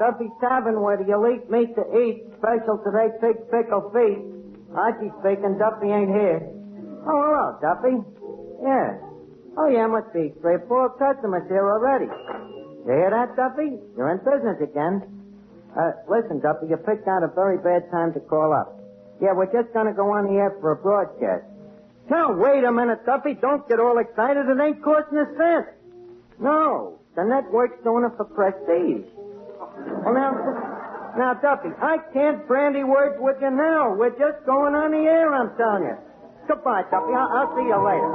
Duffy's Tavern, where the elite meet to eat. Special today, pig pickle feast. Archie speaking. Duffy ain't here. Oh, hello, Duffy. Yeah. Oh, yeah, must be 3 or 4 customers here already. You hear that, Duffy? You're in business again. Listen, Duffy, you picked out a very bad time to call up. Yeah, we're just going to go on the air for a broadcast. Now, wait a minute, Duffy. Don't get all excited. It ain't costing a cent. No, the network's doing it for prestige. Well, now, Duffy, I can't brandy words with you now. We're just going on the air, I'm telling you. Goodbye, Duffy. I'll see you later.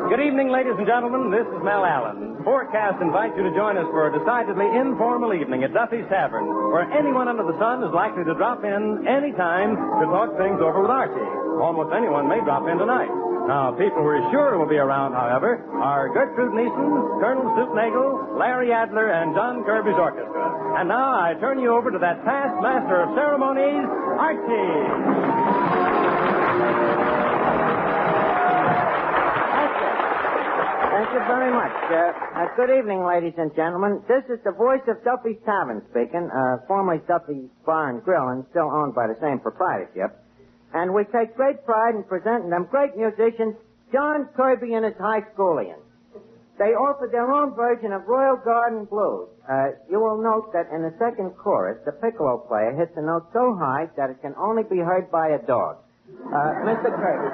Good evening, ladies and gentlemen. This is Mel Allen. Forecast invites you to join us for a decidedly informal evening at Duffy's Tavern, where anyone under the sun is likely to drop in any time to talk things over with Archie. Almost anyone may drop in tonight. Now, people we're sure will be around, however, are Gertrude Neeson, Colonel Stoopnagle, Larry Adler, and John Kirby's orchestra. And now I turn you over to that past master of ceremonies, Archie. Thank you very much. Good evening, ladies and gentlemen. This is the voice of Duffy's Tavern speaking, formerly Duffy's Bar and Grill and still owned by the same proprietorship. And we take great pride in presenting them great musicians, John Kirby and his high schoolians. They offer their own version of Royal Garden Blues. You will note that in the second chorus, the piccolo player hits a note so high that it can only be heard by a dog. Mr. Kirby.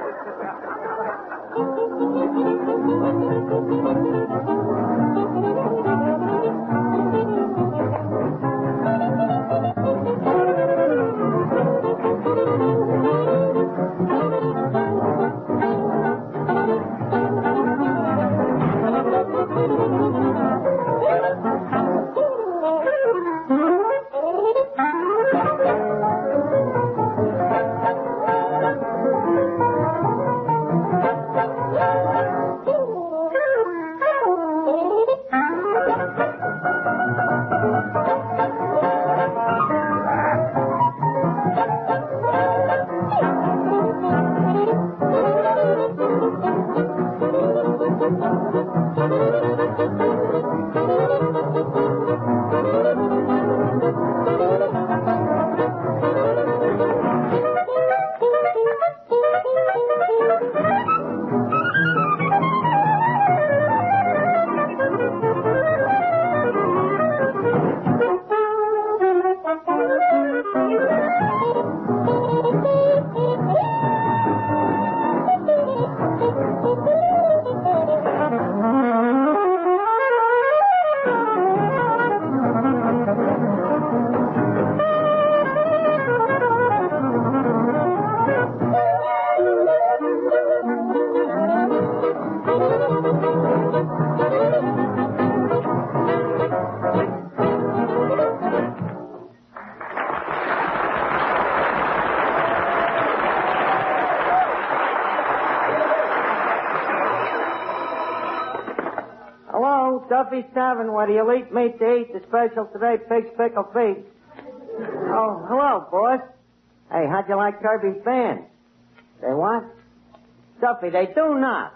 Duffy's Tavern, where the elite meet to eat. The special today, pig's pickle feast. Oh, hello, boss. Hey, how'd you like Kirby's band? They what? Duffy, they do not.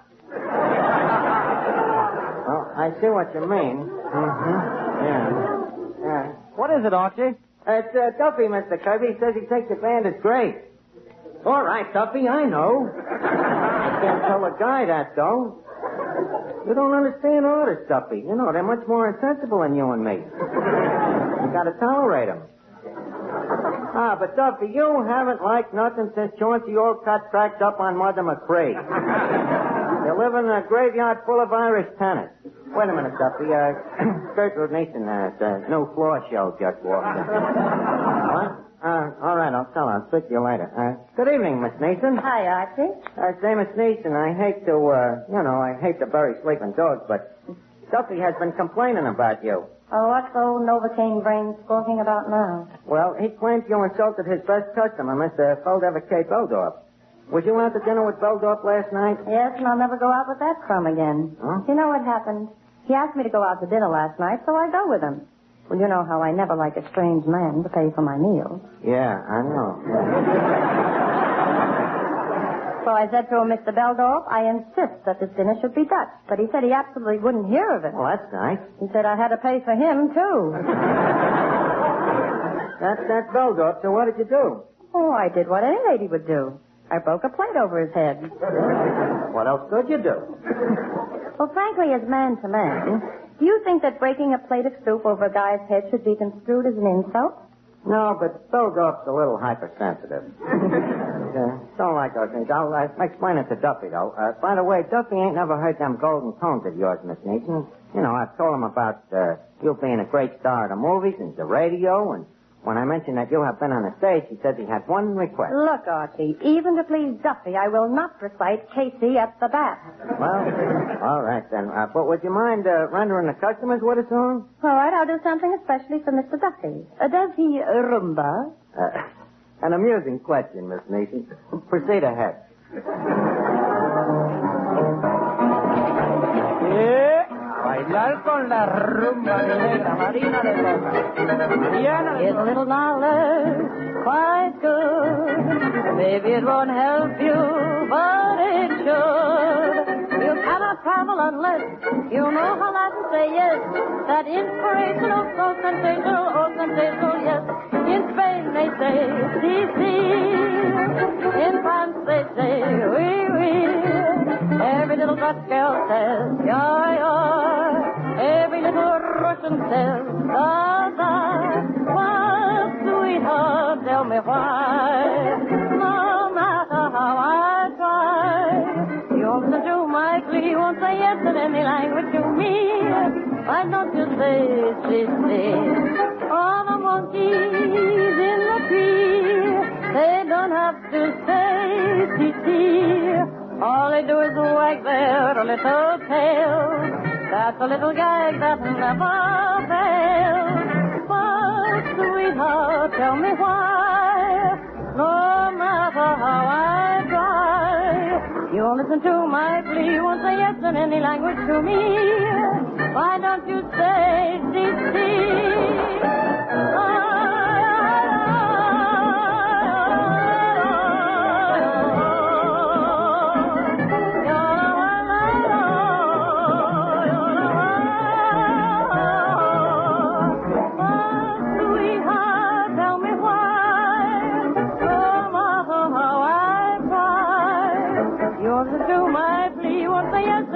Well, I see what you mean. Mm-hmm. Yeah. What is it, Archie? It's Duffy, Mr. Kirby. He says he thinks the band is great. All right, Duffy, I know. I can't tell a guy that, though. You don't understand artists, Duffy. You know, they're much more insensible than you and me. You gotta tolerate them. But Duffy, you haven't liked nothing since Chauncey Olcott cracked up on Mother McCree. You live in a graveyard full of Irish tenants. Wait a minute, Duffy. Gertrude Neeson has a new floor show just walked in. What? All right, I'll tell her. I'll speak to you later. Good evening, Miss Neeson. Hi, Archie. Say, Miss Neeson, I hate to, I hate to bury sleeping dogs, but Duffy has been complaining about you. Oh, what's old Novocaine brain squawking about now? Well, he claims you insulted his best customer, Mr. Foldeva K. Beldorf. Was you out to dinner with Beldorf last night? Yes, and I'll never go out with that crumb again. Huh? You know what happened? He asked me to go out to dinner last night, so I go with him. Well, you know how I never like a strange man to pay for my meals. Yeah, I know. So I said to him, Mr. Beldorf, I insist that this dinner should be Dutch. But he said he absolutely wouldn't hear of it. Well, that's nice. He said I had to pay for him, too. That's Beldorf. So what did you do? Oh, I did what any lady would do. I broke a plate over his head. What else could you do? Well, frankly, as man to man, do you think that breaking a plate of soup over a guy's head should be construed as an insult? No, but Beldorf's a little hypersensitive. Don't like those things. I'll explain it to Duffy, though. By the way, Duffy ain't never heard them golden tones of yours, Miss Neeson. You know, I've told him about you being a great star of the movies and the radio, and when I mentioned that you have been on the stage, he said he had one request. Look, Archie, even to please Duffy, I will not recite Casey at the bat. Well, all right, then. But would you mind rendering the customers with a song? All right, I'll do something especially for Mr. Duffy. Does he rumba? An amusing question, Miss Neeson. Proceed ahead. Bailar con la rumba negra marina de rosa. Mariana de Is a little knowledge quite good? Maybe it won't help you, but it should. You cannot travel unless you know how to say yes. That inspirational, so sensational, yes. In Spain they say, si, si. In France they say, oui, oui. Every little Dutch girl says, yeah, yeah. Every little Russian says, da, da. Well, sweetheart, tell me why. No matter how I try, you won't listen to my plea, you won't say yes in any language to me. Why don't you say, si, si? All the monkeys in the tree, they don't have to say, si, si. All they do is wag their little tail. That's a little gag that never fails. But, sweetheart, tell me why. No matter how I try, you won't listen to my plea. You won't say yes in any language to me. Why don't you say, si, si?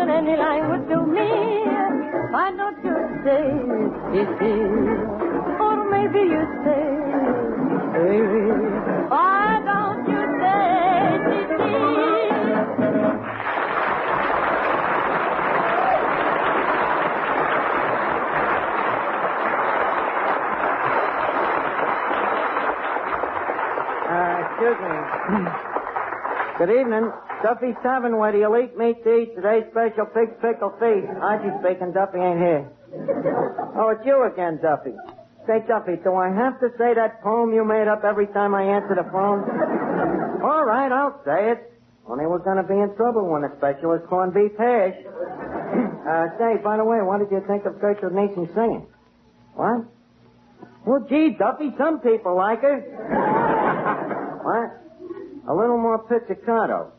Any language to me, why don't you say, si, or maybe you say, baby, why don't you say, si, Excuse me. Good evening. Duffy's Tavern, where the elite meet to eat today's special pig's pickle feast. Archie speaking. Duffy ain't here. Oh, it's you again, Duffy. Say, Duffy, do I have to say that poem you made up every time I answer the phone? All right, I'll say it. Only we're going to be in trouble when the special is corned beef hash. Say, by the way, what did you think of Gertrude Neeson singing? What? Well, gee, Duffy, some people like her. What? A little more pizzicato.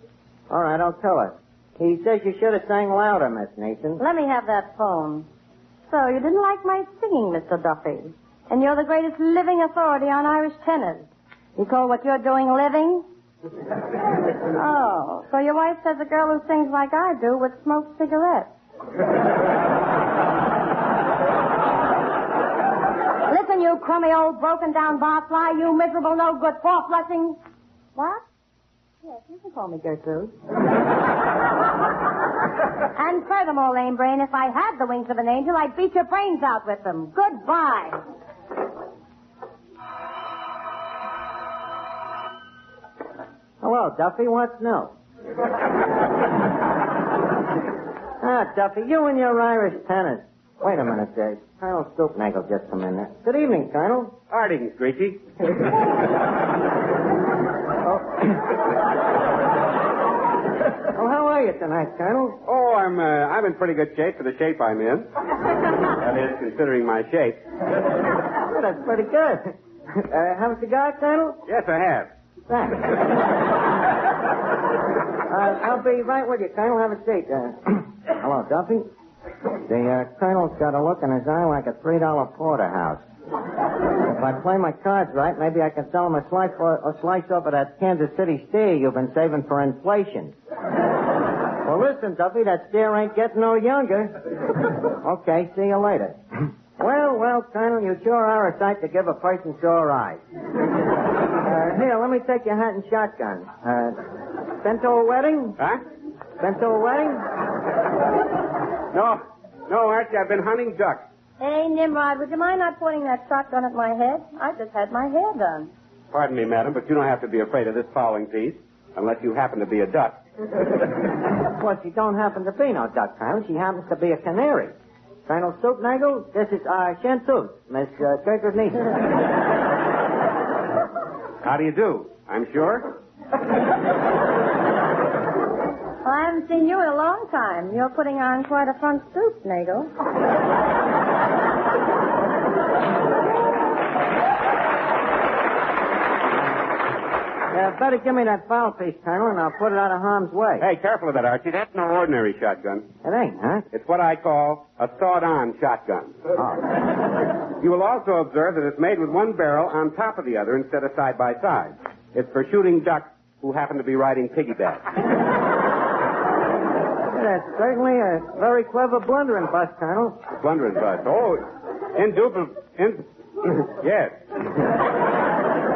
All right, I'll tell her. He says you should have sang louder, Miss Neeson. Let me have that phone. So, you didn't like my singing, Mr. Duffy. And you're the greatest living authority on Irish tenors. You call what you're doing living? Oh, so your wife says a girl who sings like I do would smoke cigarettes. Listen, you crummy old broken-down barfly, you miserable no-good four-flushing... What? Yes, you can call me Gertrude. And furthermore, lame brain, if I had the wings of an angel, I'd beat your brains out with them. Goodbye. Hello, Duffy. What's new? Duffy, you and your Irish tenors. Wait a minute, Dave. Colonel Stoopnagle just come in there. Good evening, Colonel. Harding, Screechy. Well, how are you tonight, Colonel? Oh, I'm in pretty good shape for the shape I'm in. That is, considering my shape. Well, that's pretty good. Have a cigar, Colonel? Yes, I have. Thanks. I'll be right with you, Colonel. Have a seat. Hello, Duffy. The Colonel's got a look in his eye like a $3 porterhouse. If I play my cards right, maybe I can sell him a slice off of that Kansas City steer you've been saving for inflation. Well, listen, Duffy, that steer ain't getting no younger. Okay, see you later. Well, Colonel, you sure are a sight to give a person sore eyes. Here, let me take your hat and shotgun. Been to a wedding? Huh? Been to a wedding? No, Archie, I've been hunting ducks. Hey, Nimrod, would you mind not pointing that shotgun at my head? I just had my hair done. Pardon me, madam, but you don't have to be afraid of this fowling piece, unless you happen to be a duck. Well, she don't happen to be no duck, Colonel. She happens to be a canary. Colonel Stoopnagle, this is Chanteuse, Miss Kirker's niece. How do you do? I'm sure. Well, I haven't seen you in a long time. You're putting on quite a front stoop, Nagel. Better give me that foul piece, Colonel, and I'll put it out of harm's way. Hey, careful of that, Archie. That's no ordinary shotgun. It ain't, huh? It's what I call a sawed-on shotgun. Oh. You will also observe that it's made with one barrel on top of the other instead of side by side. It's for shooting ducks who happen to be riding piggyback. That's certainly a very clever blundering bust, Colonel. Blundering bust. Oh, indubitable. Yes.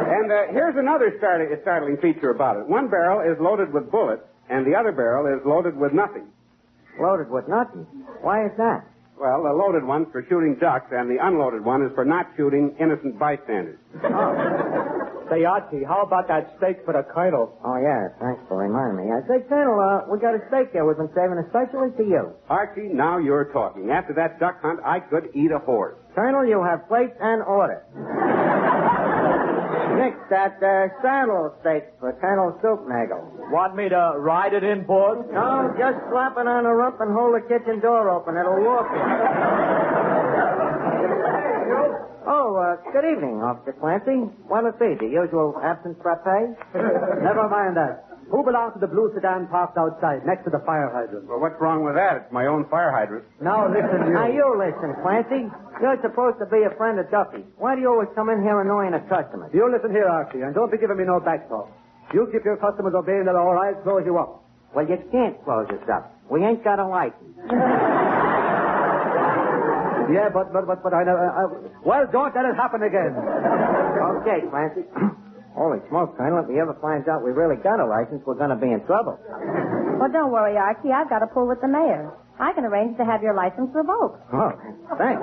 And here's another startling feature about it. One barrel is loaded with bullets, and the other barrel is loaded with nothing. Loaded with nothing? Why is that? Well, the loaded one's for shooting ducks, and the unloaded one is for not shooting innocent bystanders. Oh. Say, Archie, how about that steak for the Colonel? Oh, yeah, thanks for reminding me. Say, Colonel, we got a steak here we've been saving especially for you. Archie, now you're talking. After that duck hunt, I could eat a horse. Colonel, you have place and order. Next, that saddle steak for Colonel Stoopnagle. Want me to ride it in, boss? No, just slap it on the rump and hold the kitchen door open. It'll walk you. Good evening, Officer Clancy. What'll it be? The usual absence frappe? Never mind that. Who belongs to the blue sedan parked outside, next to the fire hydrant? Well, what's wrong with that? It's my own fire hydrant. Now, listen, you. Now, you listen, Clancy. You're supposed to be a friend of Duffy. Why do you always come in here annoying the customers? You listen here, Archie, and don't be giving me no back talk. You keep your customers obeying the law, or I'll close you up. Well, you can't close us up. We ain't got a license. Yeah, but I know. Well, don't let it happen again. Okay, Clancy. Holy smoke, Colonel. If he ever finds out we really got a license, we're going to be in trouble. Well, don't worry, Archie. I've got a pull with the mayor. I can arrange to have your license revoked. Oh, thanks.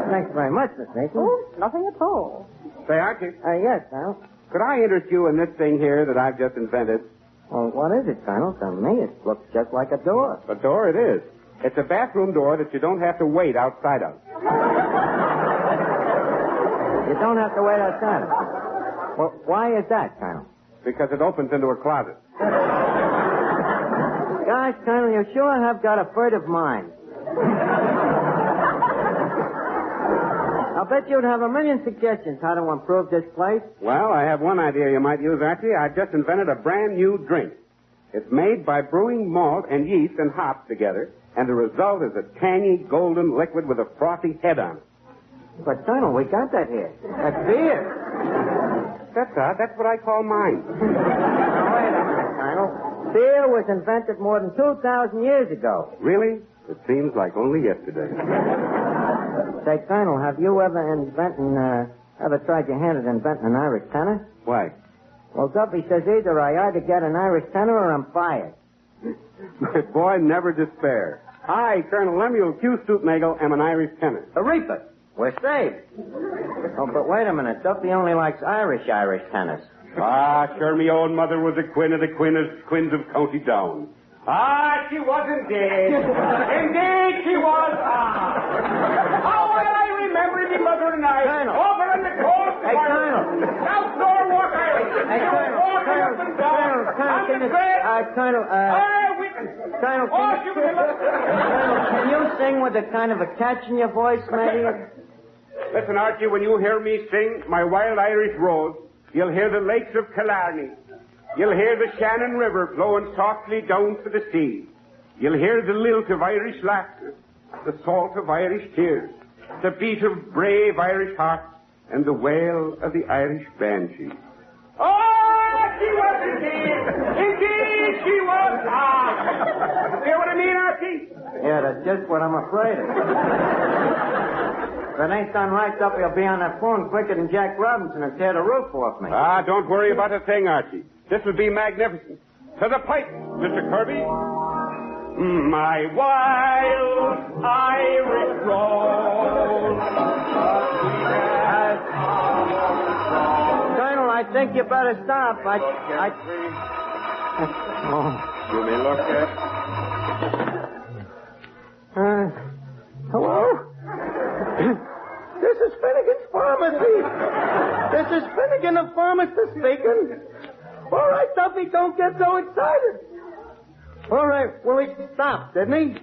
Thanks very much, Miss Mason. Oh, nothing at all. Say, Archie. Yes, Colonel. Could I interest you in this thing here that I've just invented? Well, what is it, Colonel? To me, it looks just like a door. A door it is. It's a bathroom door that you don't have to wait outside of. You don't have to wait outside. Well, why is that, Colonel? Because it opens into a closet. Gosh, Colonel, you sure have got a furtive mind. I'll bet you'd have a million suggestions how to improve this place. Well, I have one idea you might use, Archie. I've just invented a brand new drink. It's made by brewing malt and yeast and hops together, and the result is a tangy, golden liquid with a frothy head on it. But, Colonel, we got that here. That's beer. That's what I call mine. Now, wait a minute, Colonel. Beer was invented more than 2,000 years ago. Really? It seems like only yesterday. Say, Colonel, have you ever tried your hand at inventing an Irish tenor? Why? Well, Duffy says either I either get an Irish tenor or I'm fired. My boy, never despair. I, Colonel Lemuel Q. Stoopnagle, am an Irish tenor. A reaper. We're saved. Oh, but wait a minute. Duffy only likes Irish tenors. Sure, me own mother was a queen of the queens of County Down. She was indeed. Indeed, she was. How well I remember me mother and I. Colonel. Over in the cold. Hey, Colonel. Outdoor walk Irish. Hey, Colonel. Can you sing with a kind of a catch in your voice, maybe? Listen, Archie, when you hear me sing my wild Irish rose, you'll hear the lakes of Killarney. You'll hear the Shannon River flowing softly down to the sea. You'll hear the lilt of Irish laughter, the salt of Irish tears, the beat of brave Irish hearts, and the wail of the Irish banshee. Oh, she was indeed! Indeed, she was! Hear what I mean, Archie? Yeah, that's just what I'm afraid of. If it ain't done right, Duffy will be on that phone quicker than Jack Robinson and tear the roof off me. Don't worry about a thing, Archie. This will be magnificent. To the pipe, Mr. Kirby. My wild Irish rose. Colonel, I think you better stop. You may look at. Hello? This is Finnegan's Pharmacy. This is Finnegan the pharmacist speaking. All right, Duffy, don't get so excited. All right, well, he stopped, didn't he?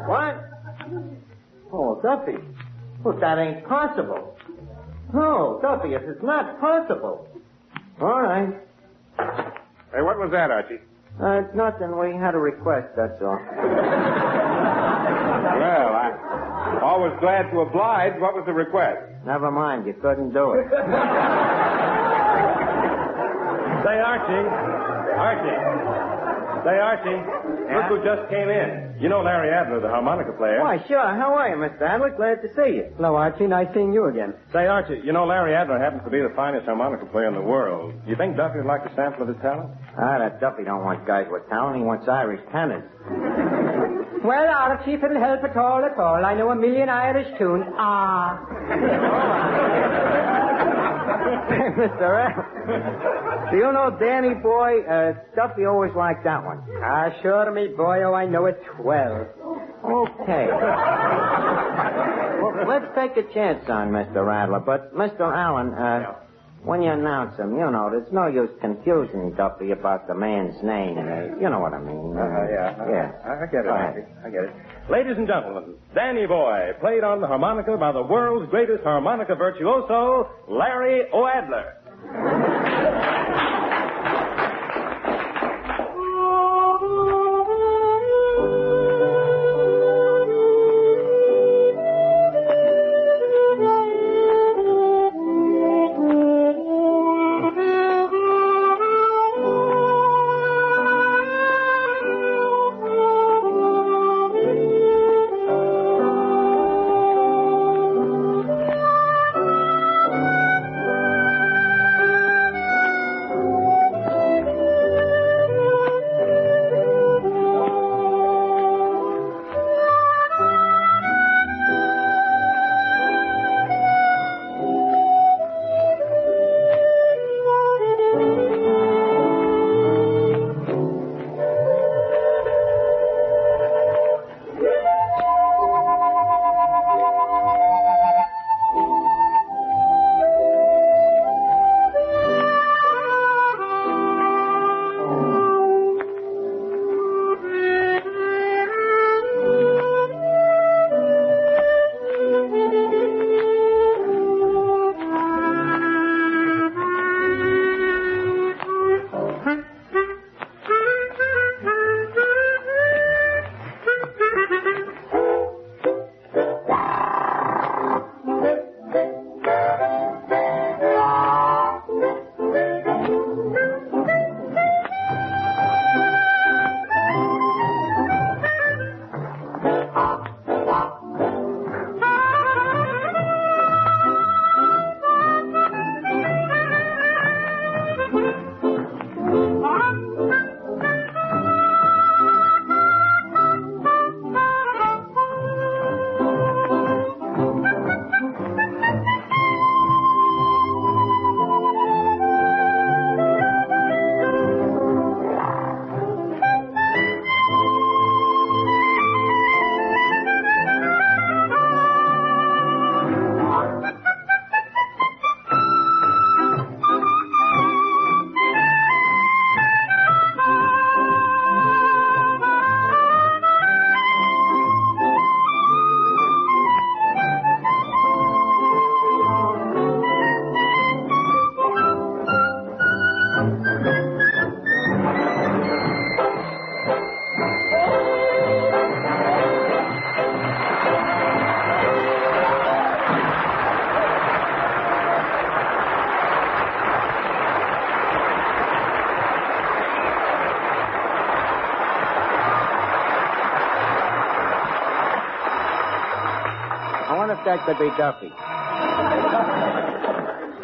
What? Oh, Duffy. Well, that ain't possible. No, Duffy, it is not possible. All right. Hey, what was that, Archie? It's nothing. We had a request, that's all. Well, I'm always glad to oblige. What was the request? Never mind, you couldn't do it. Say, Archie. Say, Archie. Look who just came in. You know Larry Adler, the harmonica player. Why, sure. How are you, Mr. Adler? Glad to see you. Hello, Archie. Nice seeing you again. Say, Archie, you know Larry Adler happens to be the finest harmonica player in the world. You think Duffy would like a sample of his talent? That Duffy don't want guys with talent. He wants Irish tenors. Well, Archie, if it'll help at all, I know a million Irish tunes. Mr. Adler, do you know Danny Boy? Duffy always liked that one. Sure, me boy. Oh, I know it well. Okay. Well, let's take a chance on Mr. Adler. But, Mr. Allen, when you announce him, you know, there's no use confusing Duffy about the man's name. You know what I mean. Yeah. I get it, Archie. I get it. Ladies and gentlemen, Danny Boy, played on the harmonica by the world's greatest harmonica virtuoso, Larry O'Adler. wonder if that could be Duffy.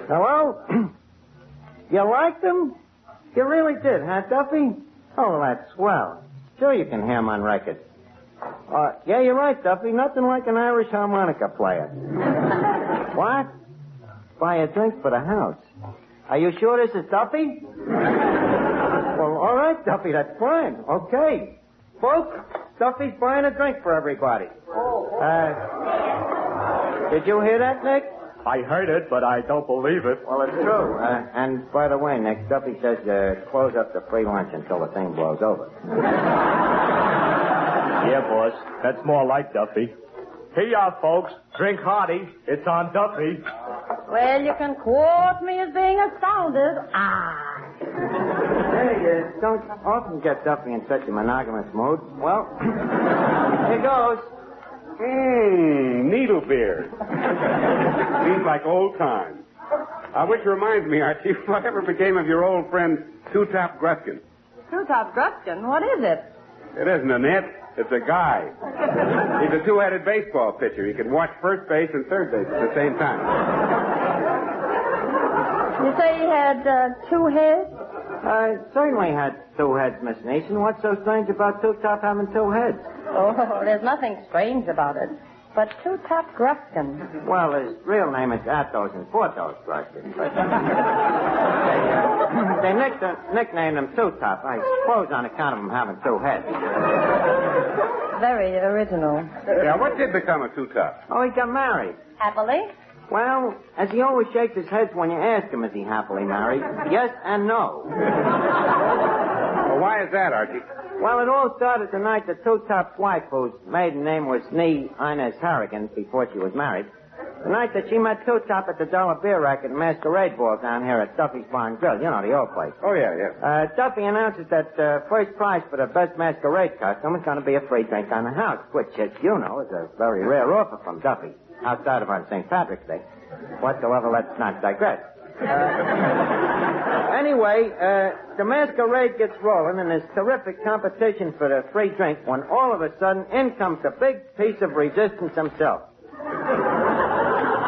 Hello? You liked him? You really did, huh, Duffy? Oh, that's swell. Sure you can hear him on record. Yeah, you're right, Duffy. Nothing like an Irish harmonica player. What? Buy a drink for the house. Are you sure this is Duffy? Well, all right, Duffy, that's fine. Okay. Folks, Duffy's buying a drink for everybody. Did you hear that, Nick? I heard it, but I don't believe it. Well, it's true. And by the way, Nick, Duffy says close up the free lunch until the thing blows over. Yeah, boss. That's more like Duffy. Here you are, folks. Drink hearty. It's on Duffy. Well, you can quote me as being astounded. Hey, don't often get Duffy in such a monogamous mood. Well, here goes. Needle beer. Seems like old times. Which reminds me, Archie, whatever became of your old friend Two-Top Gruskin? Two-Top Gruskin? What is it? It isn't an it. It's a guy. He's a two-headed baseball pitcher. He can watch first base and third base at the same time. You say he had 2 heads? Certainly had 2 heads, Miss Neeson. What's so strange about Two-Top having 2 heads? Oh, there's nothing strange about it. But Two-Top Gruskin. Well, his real name is Athos and Porthos Gruskin. But they nicknamed him Two-Top, I suppose on account of him having 2 heads. Very original. Yeah, what did become of Two-Top? Oh, he got married. Happily? Well, as he always shakes his head when you ask him, is he happily married? Yes and no. Well, why is that, Archie? Well, it all started the night that Two-Top's wife, whose maiden name was Inez Harrigan before she was married, the night that she met Two-Top at the Dollar Beer Rack at Masquerade Ball down here at Duffy's Bar and Grill. You know, the old place. Oh, yeah. Duffy announces that first prize for the best masquerade costume is going to be a free drink on the house, which, as you know, is a very rare offer from Duffy, outside of on St. Patrick's Day. Whatsoever, let's not digress. Anyway, the masquerade gets rolling, and there's terrific competition for the free drink when all of a sudden in comes the big piece of resistance himself.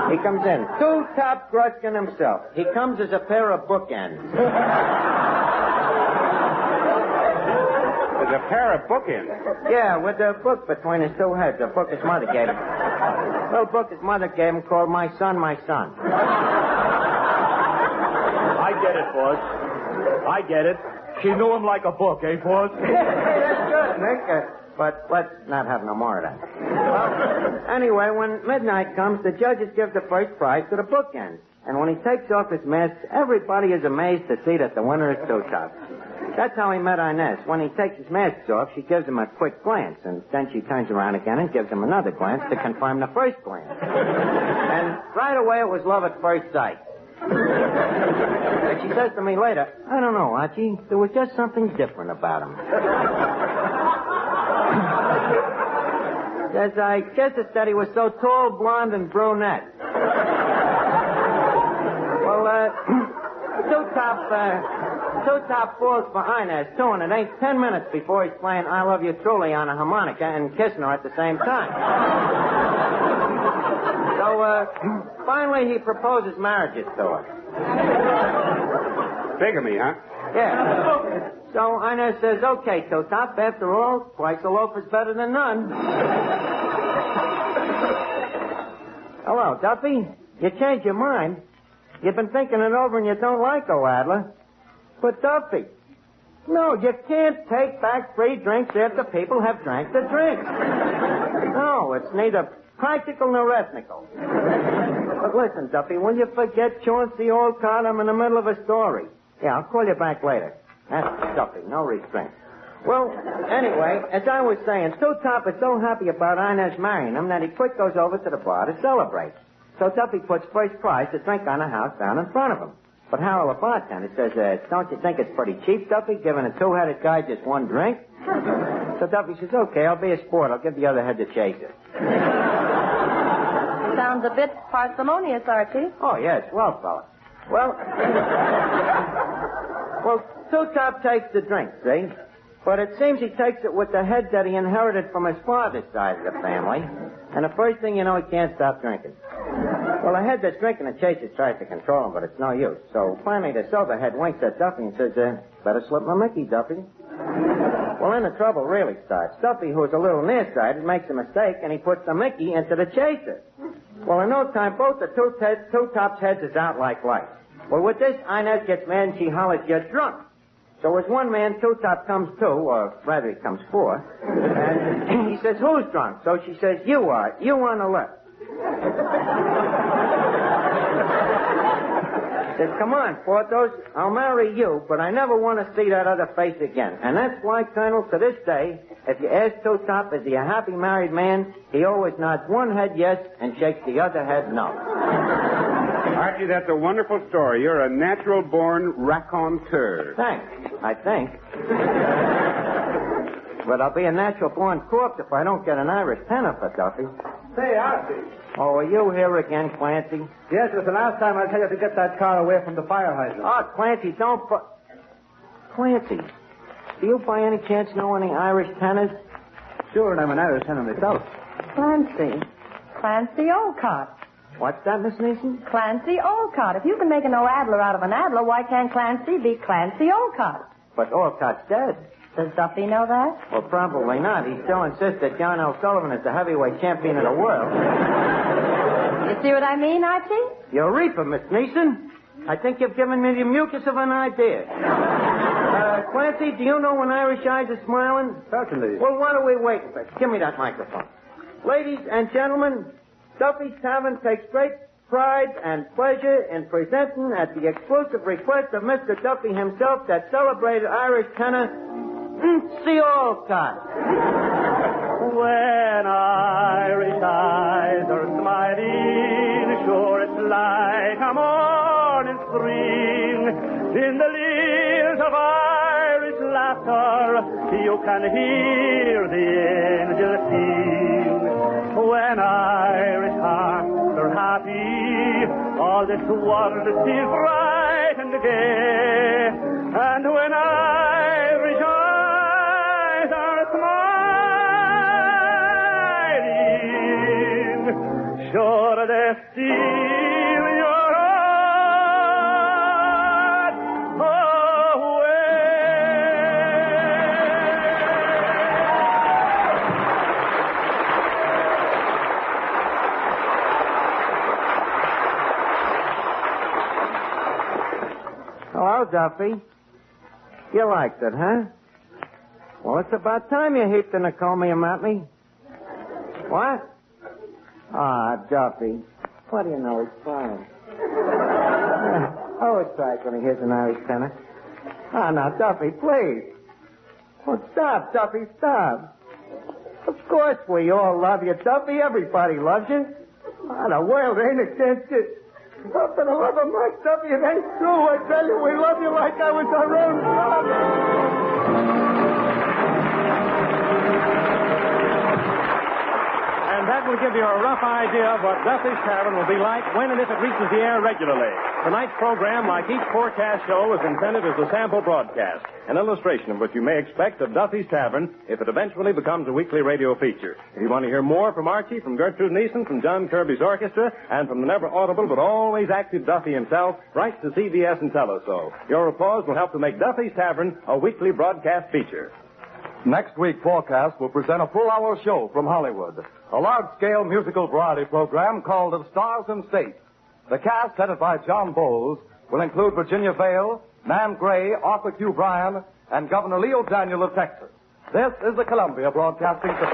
He comes in. Two-Top Gruskin himself. He comes as a pair of bookends. There's a pair of bookends? Yeah, with a book between his 2 heads. A book his mother gave him. A little book his mother gave him called My Son, My Son. I get it, boss. I get it. She knew him like a book, eh, boss? That's good, Nick. But let's not have no more of that. Well, anyway, when midnight comes, the judges give the first prize to the bookends. And when he takes off his mask, everybody is amazed to see that the winner is Two-Top. That's how he met Inez. When he takes his mask off, she gives him a quick glance, and then she turns around again and gives him another glance to confirm the first glance. And right away, it was love at first sight. And she says to me later, I don't know, Archie, there was just something different about him. Says, I guess it's that he was so tall, blonde, and brunette. Well, Two-Top falls for Inez, too, and it ain't 10 minutes before he's playing I Love You Truly on a harmonica and kissing her at the same time. So, finally he proposes marriages to her. Bigamy, huh? Yeah. So Inez says, okay, Two-Top, after all, twice a loaf is better than none. Hello, Duffy. You changed your mind. You've been thinking it over and you don't like her, Adler. But, Duffy, no, you can't take back free drinks after people have drank the drink. No, it's neither practical nor ethnical. But listen, Duffy, will you forget Chauncey old card? I'm in the middle of a story. Yeah, I'll call you back later. That's Duffy, no restraint. Well, anyway, as I was saying, Two-Top is so happy about Inez marrying him that he quick goes over to the bar to celebrate. So Duffy puts first prize to drink on the house down in front of him. But Harold, the bartender, says, don't you think it's pretty cheap, Duffy, giving a 2-headed guy just 1 drink? So Duffy says, okay, I'll be a sport. I'll give the other head the chaser. Sounds a bit parsimonious, Archie. Oh, yes, well, fella. Well, Two-Top takes the drink, see? But it seems he takes it with the head that he inherited from his father's side of the family. And the first thing you know, he can't stop drinking. Well, the head that's drinking the chaser tries to control him, but it's no use. So finally, the sober head winks at Duffy and says, better slip my Mickey, Duffy. Well, then the trouble really starts. Duffy, who's a little nearsighted, makes a mistake, and he puts the Mickey into the chaser. Well, in no time, both the two tops' heads is out like lights. Well, with this, Inez gets mad and she hollers, "You're drunk." So as one man, Two Top comes two, or rather he comes four, and he says, "Who's drunk?" So she says, "You are. You on the left." Says, "Come on, Porthos, I'll marry you, but I never want to see that other face again." And that's why, Colonel, to this day, if you ask Two Top, is he a happy married man, he always nods one head yes and shakes the other head no. Archie, that's a wonderful story. You're a natural-born raconteur. Thanks, I think. But I'll be a natural-born corpse if I don't get an Irish tenor for Duffy. Say, Archie. Oh, are you here again, Clancy? Yes, it was the last time I tell you to get that car away from the fire hydrant. Oh, Clancy, don't... Clancy, do you by any chance know any Irish tenors? Sure, and I'm an Irish tenor myself. Clancy Olcott. What's that, Miss Neeson? Clancy Olcott. If you can make an O-Adler out of an Adler, why can't Clancy be Clancy Olcott? But Olcott's dead. Does Duffy know that? Well, probably not. He still insists that John L. Sullivan is the heavyweight champion of the world. You see what I mean, Archie? Eureka, Miss Neeson. I think you've given me the mucus of an idea. Clancy, do you know when Irish eyes are smiling? Certainly. Well, what are we waiting for? Give me that microphone. Ladies and gentlemen, Duffy's Tavern takes great pride and pleasure in presenting, at the exclusive request of Mr. Duffy himself, that celebrated Irish tenor, N.C. Olcott. When Irish eyes are smiling, sure it's like a morning spring. In the lilt of Irish laughter, you can hear the angels sing. When Irish hearts are happy, all this world seems bright and gay. And when Irish eyes are smiling, sure they steal your heart away. Hello, Duffy. You liked it, huh? Well, it's about time you heaped in a comium at me. What? Ah, Duffy. What do you know? He's fine. Always cries when he hears an Irish tenor. Ah, now, Duffy, please. Well, stop, Duffy, stop. Of course we all love you, Duffy. Everybody loves you. Ah, the world ain't against you. Oh, for the love of Mike, Duffy, it ain't true. I tell you, we love you like I was our own son. And that will give you a rough idea of what Duffy's Tavern will be like when and if it reaches the air regularly. Tonight's program, like each forecast show, is intended as a sample broadcast, an illustration of what you may expect of Duffy's Tavern if it eventually becomes a weekly radio feature. If you want to hear more from Archie, from Gertrude Neeson, from John Kirby's orchestra, and from the never audible but always active Duffy himself, write to CBS and tell us so. Your applause will help to make Duffy's Tavern a weekly broadcast feature. Next week, Forecast will present a full-hour show from Hollywood, a large-scale musical variety program called The Stars and States. The cast, headed by John Bowles, will include Virginia Vale, Nan Gray, Arthur Q. Bryan, and Governor Leo Daniel of Texas. This is the Columbia Broadcasting System.